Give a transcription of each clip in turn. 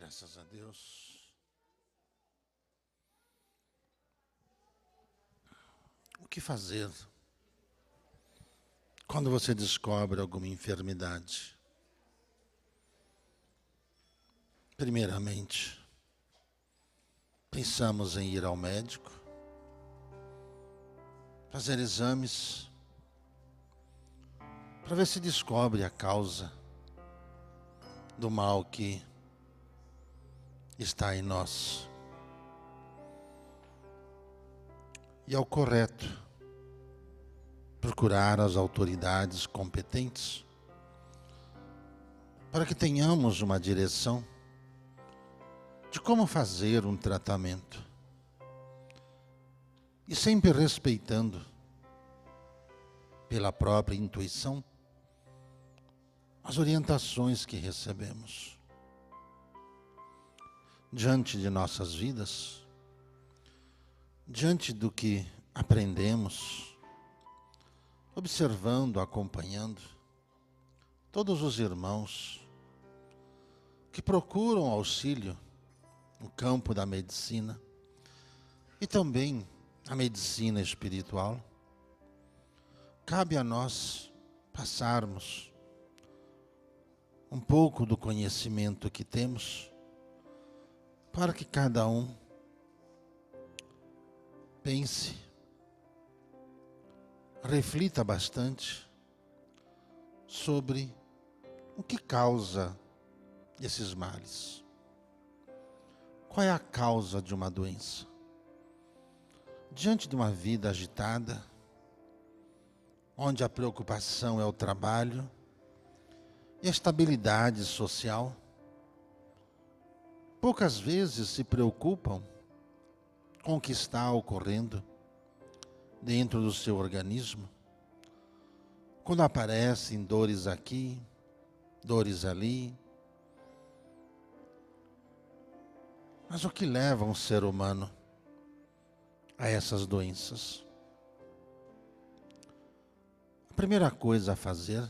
Graças a Deus. O que fazer quando você descobre alguma enfermidade? Primeiramente, pensamos em ir ao médico, fazer exames, para ver se descobre a causa do mal que está em nós. E é o correto procurar as autoridades competentes para que tenhamos uma direção de como fazer um tratamento. E sempre respeitando, pela própria intuição, as orientações que recebemos. Diante de nossas vidas, diante do que aprendemos, observando, acompanhando, todos os irmãos que procuram auxílio no campo da medicina e também a medicina espiritual, cabe a nós passarmos um pouco do conhecimento que temos para que cada um pense, reflita bastante sobre o que causa esses males. Qual é a causa de uma doença? Diante de uma vida agitada, onde a preocupação é o trabalho e a estabilidade social, poucas vezes se preocupam com o que está ocorrendo dentro do seu organismo. Quando aparecem dores aqui, dores ali. Mas o que leva um ser humano a essas doenças? A primeira coisa a fazer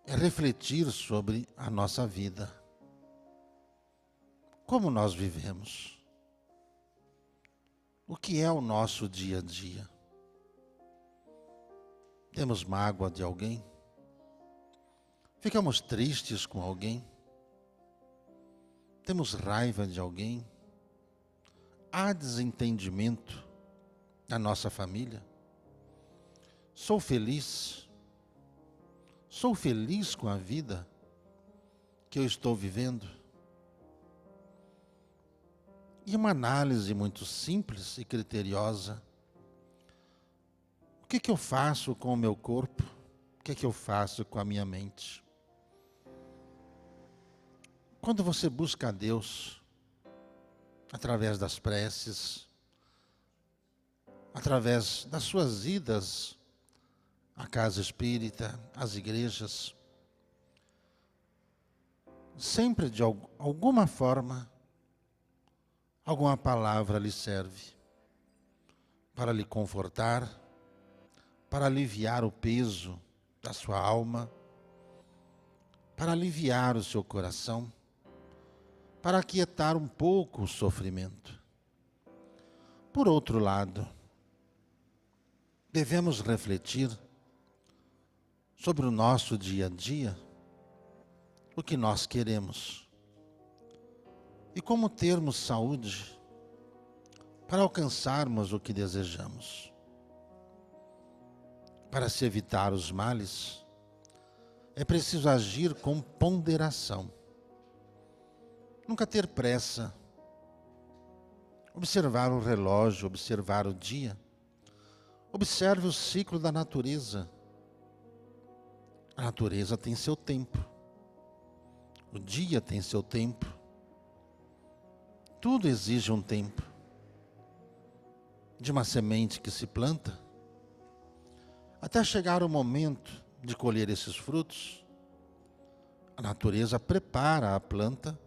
é refletir sobre a nossa vida. Como nós vivemos? O que é o nosso dia a dia? Temos mágoa de alguém? Ficamos tristes com alguém? Temos raiva de alguém? Há desentendimento na nossa família? Sou feliz? Sou feliz com a vida que eu estou vivendo? E uma análise muito simples e criteriosa. O que eu faço com o meu corpo? O que eu faço com a minha mente? Quando você busca a Deus, através das preces, através das suas idas à casa espírita, às igrejas, sempre de alguma forma, alguma palavra lhe serve para lhe confortar, para aliviar o peso da sua alma, para aliviar o seu coração, para aquietar um pouco o sofrimento. Por outro lado, devemos refletir sobre o nosso dia a dia, o que nós queremos e como termos saúde para alcançarmos o que desejamos. Para se evitar os males, é preciso agir com ponderação. Nunca ter pressa. Observar o relógio, observar o dia. Observe o ciclo da natureza. A natureza tem seu tempo. O dia tem seu tempo. Tudo exige um tempo. De uma semente que se planta, até chegar o momento de colher esses frutos, a natureza prepara a planta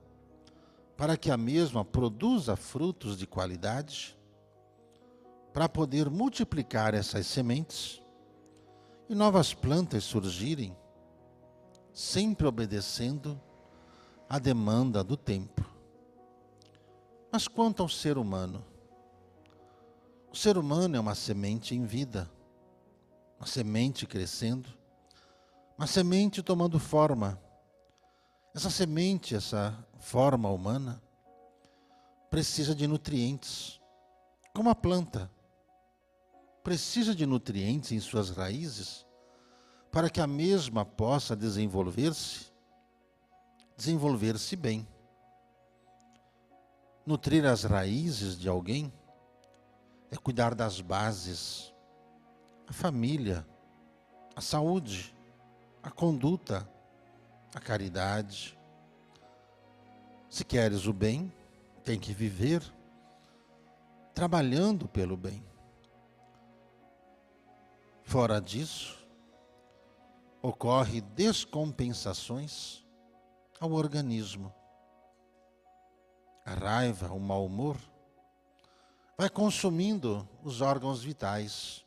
para que a mesma produza frutos de qualidade, para poder multiplicar essas sementes e novas plantas surgirem, sempre obedecendo à demanda do tempo. Mas quanto ao ser humano? O ser humano é uma semente em vida, uma semente crescendo, uma semente tomando forma. Essa semente, essa forma humana, precisa de nutrientes, como a planta precisa de nutrientes em suas raízes para que a mesma possa desenvolver-se bem. Nutrir as raízes de alguém é cuidar das bases, a família, a saúde, a conduta, a caridade. Se queres o bem, tem que viver trabalhando pelo bem. Fora disso, ocorre descompensações ao organismo. A raiva, o mau humor, vai consumindo os órgãos vitais,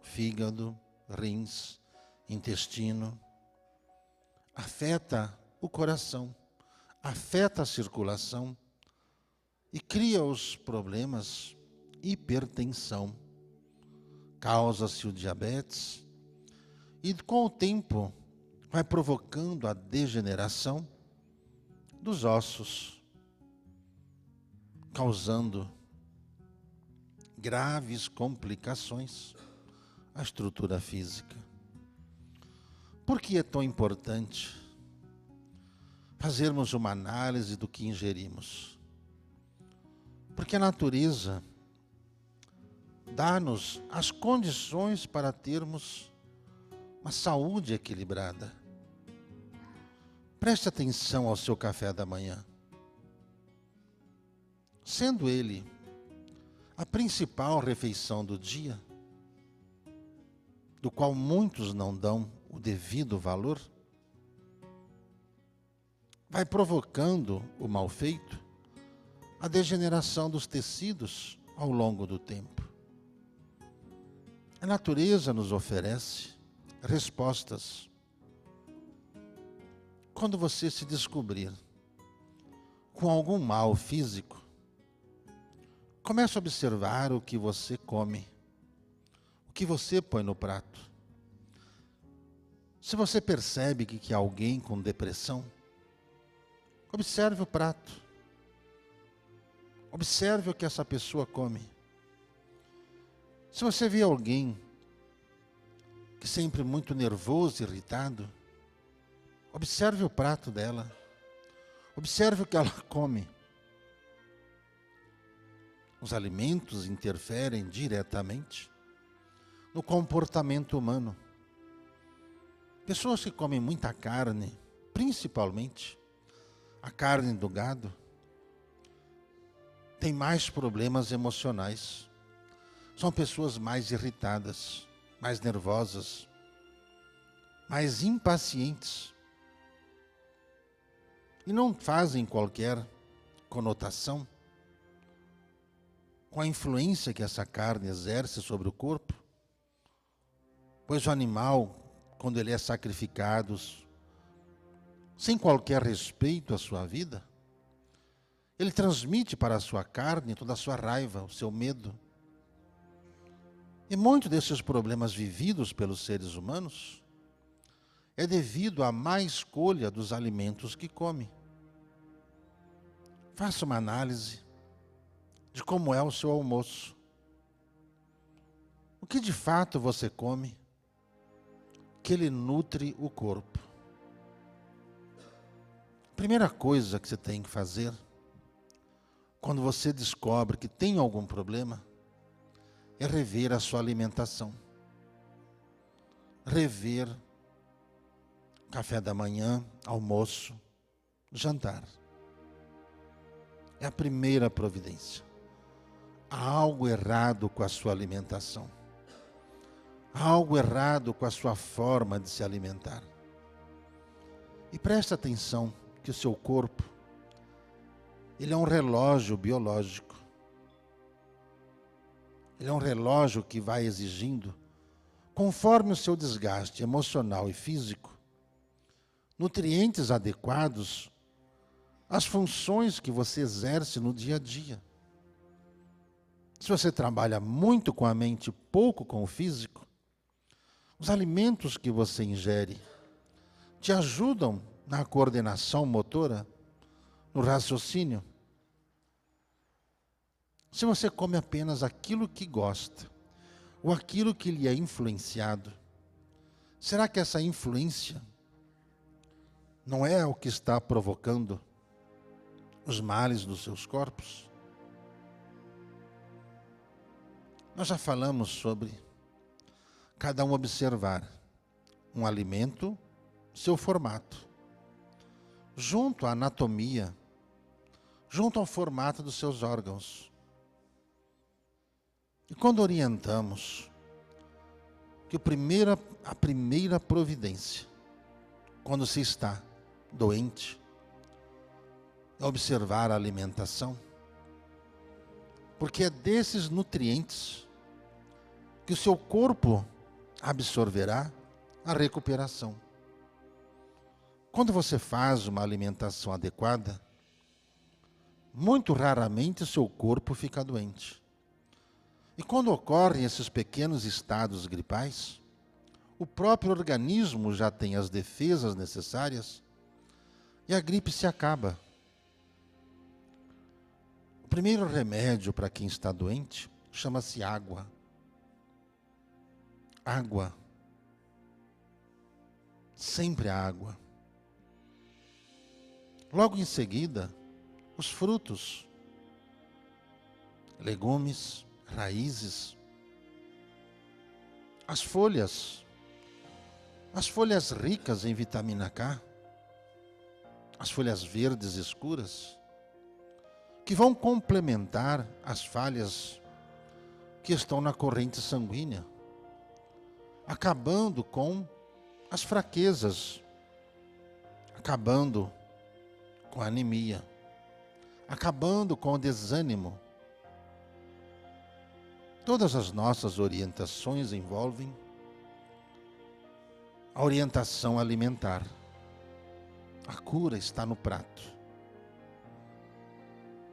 fígado, rins, intestino. Afeta o coração, afeta a circulação e cria os problemas, hipertensão. Causa-se o diabetes e com o tempo vai provocando a degeneração dos ossos, causando graves complicações à estrutura física. Por que é tão importante fazermos uma análise do que ingerimos? Porque a natureza dá-nos as condições para termos uma saúde equilibrada. Preste atenção ao seu café da manhã. Sendo ele a principal refeição do dia, do qual muitos não dão o devido valor, vai provocando o mal feito, a degeneração dos tecidos ao longo do tempo. A natureza nos oferece respostas. Quando você se descobrir com algum mal físico, comece a observar o que você come, o que você põe no prato. Se você percebe que há alguém com depressão, observe o prato. Observe o que essa pessoa come. Se você vê alguém que sempre muito nervoso, irritado, observe o prato dela. Observe o que ela come. Os alimentos interferem diretamente no comportamento humano. Pessoas que comem muita carne, principalmente a carne do gado, têm mais problemas emocionais. São pessoas mais irritadas, mais nervosas, mais impacientes. E não fazem qualquer conotação com a influência que essa carne exerce sobre o corpo, pois o animal, quando ele é sacrificado, sem qualquer respeito à sua vida, ele transmite para a sua carne toda a sua raiva, o seu medo. E muitos desses problemas vividos pelos seres humanos é devido à má escolha dos alimentos que come. Faça uma análise de como é o seu almoço. O que de fato você come que ele nutre o corpo? Primeira coisa que você tem que fazer, quando você descobre que tem algum problema, é rever a sua alimentação. Rever café da manhã, almoço, jantar. É a primeira providência. Há algo errado com a sua alimentação. Há algo errado com a sua forma de se alimentar. E preste atenção que o seu corpo, ele é um relógio biológico. Ele é um relógio que vai exigindo, conforme o seu desgaste emocional e físico, nutrientes adequados as funções que você exerce no dia a dia. Se você trabalha muito com a mente, pouco com o físico, os alimentos que você ingere te ajudam na coordenação motora, no raciocínio. Se você come apenas aquilo que gosta, ou aquilo que lhe é influenciado, será que essa influência não é o que está provocando os males dos seus corpos? Nós já falamos sobre cada um observar um alimento, seu formato, junto à anatomia, junto ao formato dos seus órgãos. E quando orientamos que a primeira providência, quando se está doente, é observar a alimentação, porque é desses nutrientes que o seu corpo absorverá a recuperação. Quando você faz uma alimentação adequada, muito raramente o seu corpo fica doente. E quando ocorrem esses pequenos estados gripais, o próprio organismo já tem as defesas necessárias e a gripe se acaba. O primeiro remédio para quem está doente chama-se água. Água. Sempre a água. Logo em seguida, os frutos, legumes, raízes, as folhas ricas em vitamina K, as folhas verdes escuras, que vão complementar as falhas que estão na corrente sanguínea, acabando com as fraquezas, acabando com a anemia, acabando com o desânimo. Todas as nossas orientações envolvem a orientação alimentar. A cura está no prato.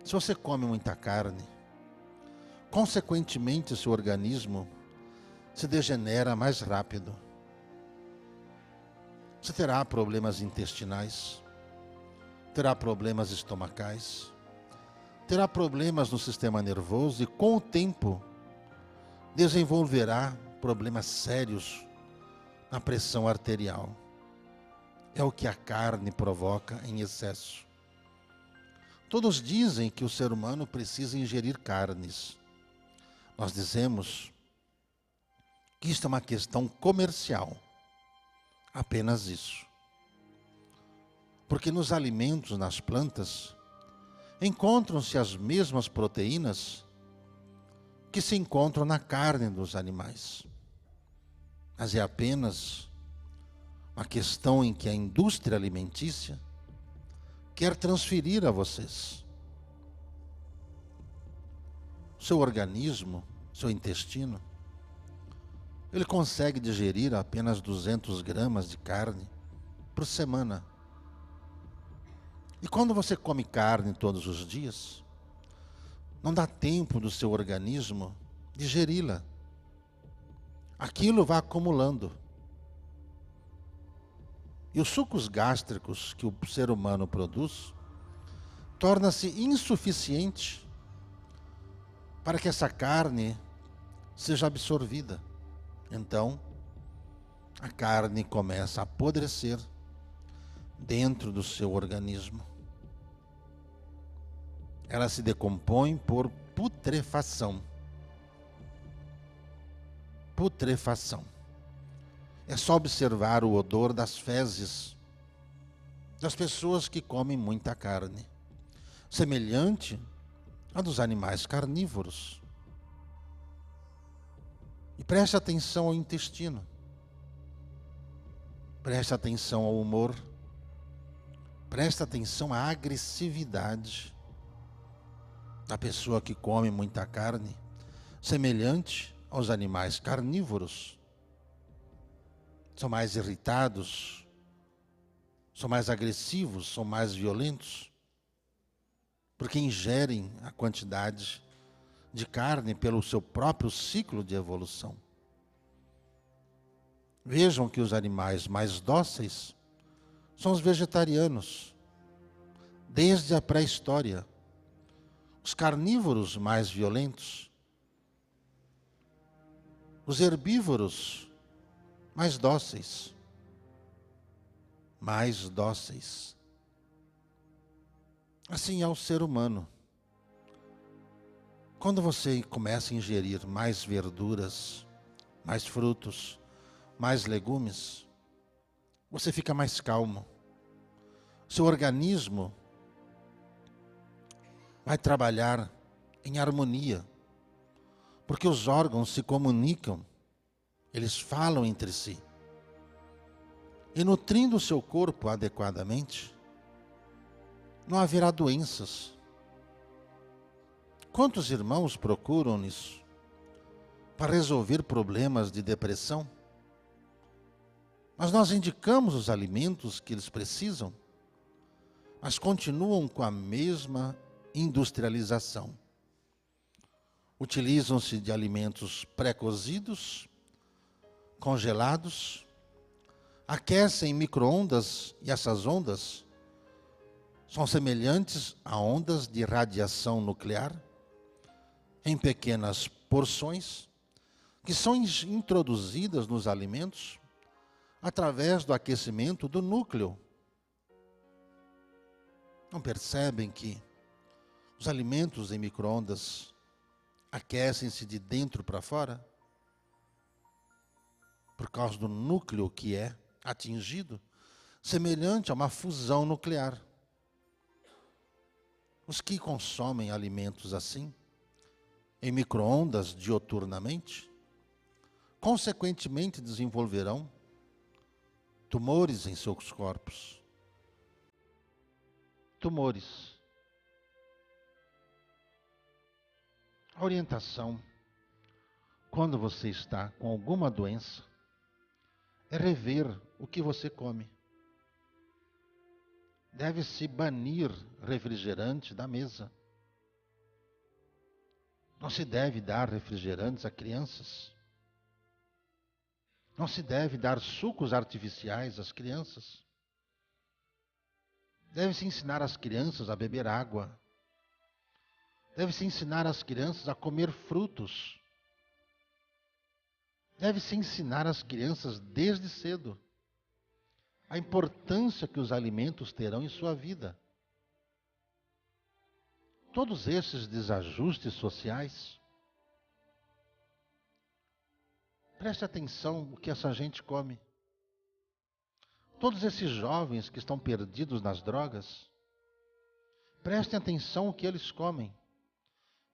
Se você come muita carne, consequentemente seu organismo se degenera mais rápido. Você terá problemas intestinais, terá problemas estomacais, terá problemas no sistema nervoso e, com o tempo, desenvolverá problemas sérios na pressão arterial. É o que a carne provoca em excesso. Todos dizem que o ser humano precisa ingerir carnes. Nós dizemos que isto é uma questão comercial. Apenas isso. Porque nos alimentos, nas plantas, encontram-se as mesmas proteínas que se encontram na carne dos animais. Mas é apenas uma questão em que a indústria alimentícia quer transferir a vocês. Seu organismo, seu intestino, ele consegue digerir apenas 200 gramas de carne por semana. E quando você come carne todos os dias, não dá tempo do seu organismo digeri-la. Aquilo vai acumulando. E os sucos gástricos que o ser humano produz torna-se insuficiente para que essa carne seja absorvida. Então, a carne começa a apodrecer dentro do seu organismo. Ela se decompõe por putrefação. Putrefação. É só observar o odor das fezes das pessoas que comem muita carne, semelhante a dos animais carnívoros. E preste atenção ao intestino. Preste atenção ao humor. Preste atenção à agressividade da pessoa que come muita carne, semelhante aos animais carnívoros. São mais irritados, são mais agressivos, são mais violentos. porque ingerem a quantidade de carne pelo seu próprio ciclo de evolução. Vejam que os animais mais dóceis são os vegetarianos, desde a pré-história. Os carnívoros mais violentos, os herbívoros mais dóceis, mais dóceis. Assim é o ser humano. Quando você começa a ingerir mais verduras, mais frutos, mais legumes, você fica mais calmo. Seu organismo vai trabalhar em harmonia, porque os órgãos se comunicam, eles falam entre si. E nutrindo o seu corpo adequadamente, não haverá doenças. Quantos irmãos procuram nisso para resolver problemas de depressão? Mas nós indicamos os alimentos que eles precisam, mas continuam com a mesma industrialização. Utilizam-se de alimentos pré-cozidos, congelados, aquecem em micro-ondas, e essas ondas são semelhantes a ondas de radiação nuclear, em pequenas porções, que são introduzidas nos alimentos através do aquecimento do núcleo. Não percebem que os alimentos em micro-ondas aquecem-se de dentro para fora? Por causa do núcleo que é atingido, semelhante a uma fusão nuclear. Os que consomem alimentos assim, em micro-ondas dioturnamente, consequentemente desenvolverão tumores em seus corpos. Tumores. A orientação, quando você está com alguma doença, é rever o que você come. Deve-se banir refrigerante da mesa. Não se deve dar refrigerantes a crianças. Não se deve dar sucos artificiais às crianças. Deve-se ensinar as crianças a beber água. Deve-se ensinar as crianças a comer frutos. Deve-se ensinar as crianças desde cedo a importância que os alimentos terão em sua vida. Todos esses desajustes sociais, preste atenção no que essa gente come. Todos esses jovens que estão perdidos nas drogas, prestem atenção no que eles comem.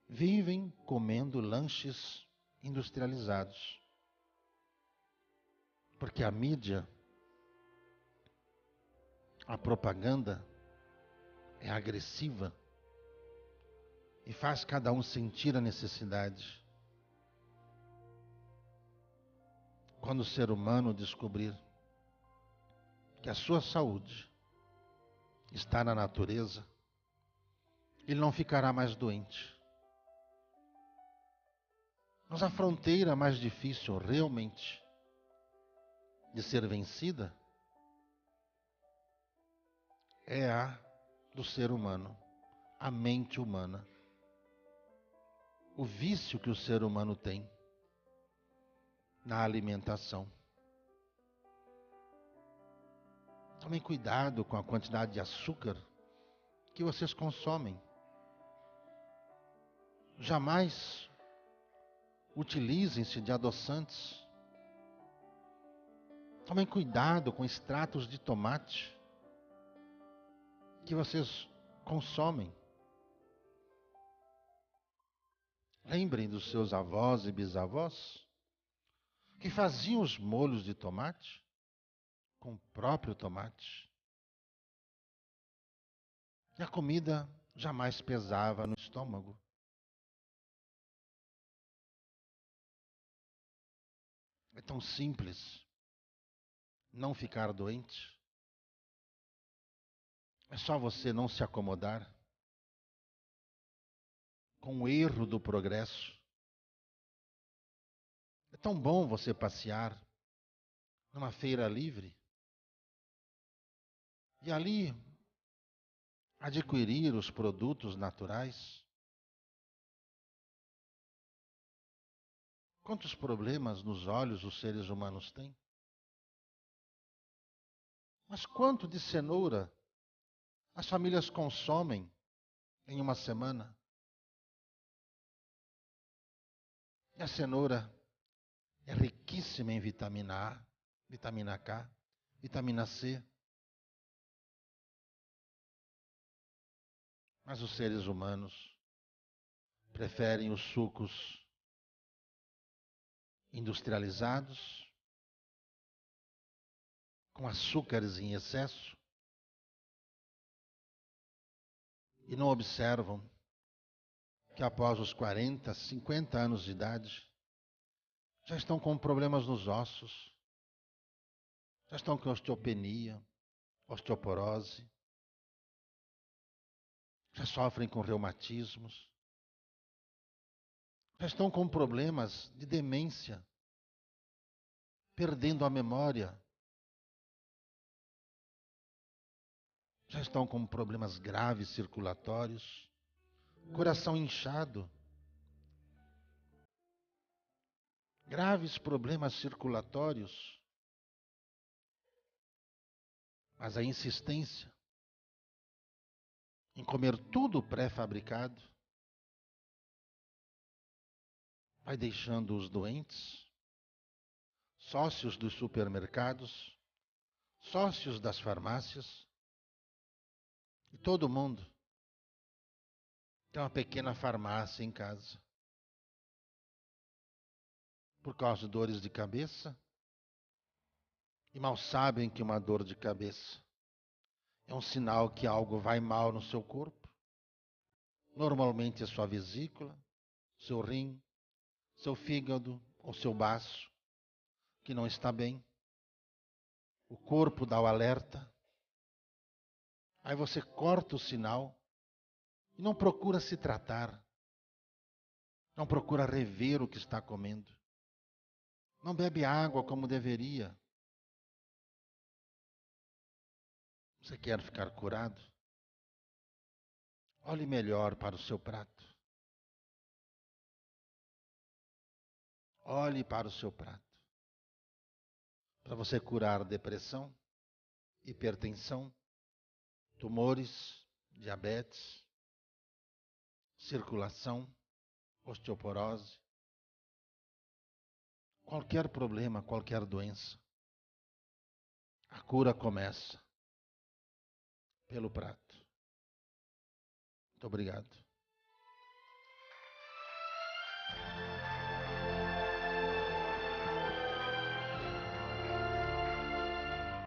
Vivem comendo lanches industrializados. Porque a mídia, a propaganda é agressiva e faz cada um sentir a necessidade. Quando o ser humano descobrir que a sua saúde está na natureza, ele não ficará mais doente. Mas a fronteira mais difícil realmente de ser vencida é a do ser humano, a mente humana. O vício que o ser humano tem na alimentação. Tomem cuidado com a quantidade de açúcar que vocês consomem. Jamais utilizem-se de adoçantes. Tomem cuidado com extratos de tomate que vocês consomem. Lembrem dos seus avós e bisavós que faziam os molhos de tomate com o próprio tomate. E a comida jamais pesava no estômago. É tão simples não ficar doente. É só você não se acomodar com o erro do progresso. É tão bom você passear numa feira livre e ali adquirir os produtos naturais. Quantos problemas nos olhos os seres humanos têm? Mas quanto de cenoura as famílias consomem em uma semana? E a cenoura é riquíssima em vitamina A, vitamina K, vitamina C. Mas os seres humanos preferem os sucos industrializados, com açúcares em excesso, e não observam que após os 40, 50 anos de idade, já estão com problemas nos ossos, já estão com osteopenia, osteoporose, já sofrem com reumatismos, já estão com problemas de demência, perdendo a memória, já estão com problemas graves circulatórios, coração inchado, graves problemas circulatórios, mas a insistência em comer tudo pré-fabricado vai deixando os doentes, sócios dos supermercados, sócios das farmácias, e todo mundo tem uma pequena farmácia em casa. Por causa de dores de cabeça, e mal sabem que uma dor de cabeça é um sinal que algo vai mal no seu corpo. Normalmente é sua vesícula, seu rim, seu fígado ou seu baço, que não está bem. O corpo dá o alerta. Aí você corta o sinal e não procura se tratar. Não procura rever o que está comendo. Não bebe água como deveria. Você quer ficar curado? Olhe melhor para o seu prato. Olhe para o seu prato. Para você curar depressão, hipertensão, tumores, diabetes, circulação, osteoporose, qualquer problema, qualquer doença. A cura começa pelo prato. Muito obrigado.